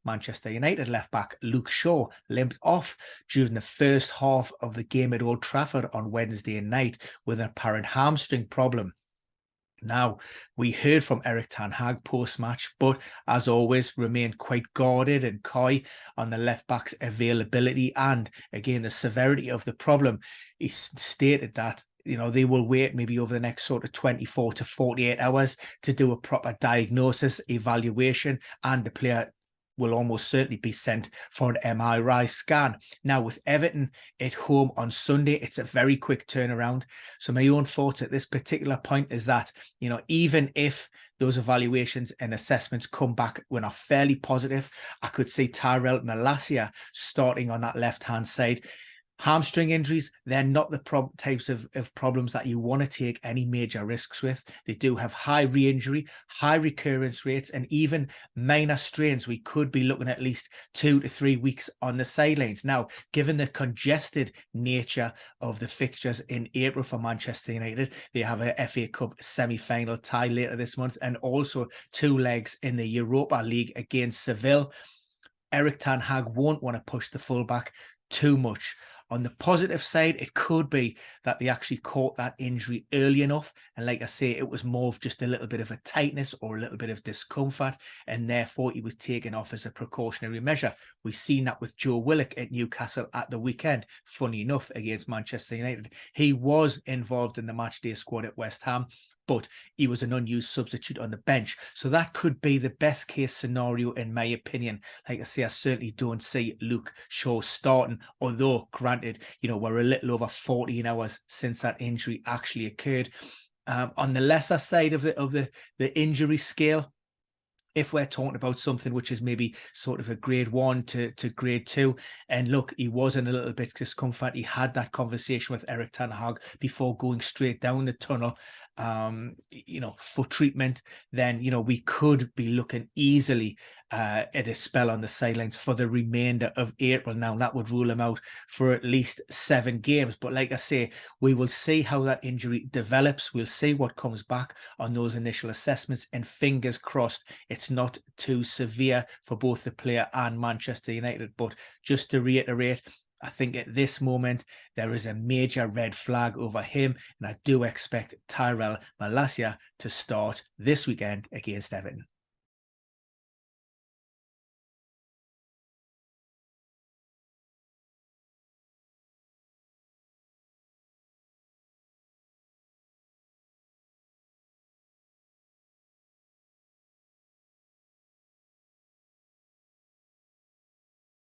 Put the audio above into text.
Manchester United left-back Luke Shaw limped off during the first half of the game at Old Trafford on Wednesday night with an apparent hamstring problem. Now, we heard from Erik ten Hag post-match, but as always, remained quite guarded and coy on the left-back's availability and, again, the severity of the problem. He stated that they will wait maybe over the next sort of 24 to 48 hours to do a proper diagnosis, evaluation, and the player will almost certainly be sent for an MRI scan. Now, with Everton at home on Sunday, it's a very quick turnaround. So my own thoughts at this particular point is that, even if those evaluations and assessments come back when are fairly positive, I could see Tyrell Malacia starting on that left-hand side. Hamstring injuries, they're not the types of problems that you want to take any major risks with. They do have high re-injury, high recurrence rates, and even minor strains. We could be looking at least 2 to 3 weeks on the sidelines. Now, given the congested nature of the fixtures in April for Manchester United, they have a FA Cup semi-final tie later this month and also 2 legs in the Europa League against Seville. Erik ten Hag won't want to push the fullback too much. On the positive side, it could be that they actually caught that injury early enough. And like I say, it was more of just a little bit of a tightness or a little bit of discomfort. And therefore, he was taken off as a precautionary measure. We've seen that with Joe Willock at Newcastle at the weekend. Funny enough, against Manchester United. He was involved in the matchday squad at West Ham, but he was an unused substitute on the bench. So that could be the best case scenario, in my opinion. Like I say, I certainly don't see Luke Shaw starting, although granted, we're a little over 14 hours since that injury actually occurred. On the lesser side of the injury scale, if we're talking about something which is maybe sort of a grade 1 to grade 2, and look, he was in a little bit discomfort. He had that conversation with Erik ten Hag before going straight down the tunnel, for treatment, then, we could be looking easily at a spell on the sidelines for the remainder of April. Now, that would rule him out for at least 7 games. But like I say, we will see how that injury develops. We'll see what comes back on those initial assessments, and fingers crossed it's not too severe for both the player and Manchester United. But just to reiterate, I think at this moment, there is a major red flag over him, and I do expect Tyrell Malacia to start this weekend against Everton.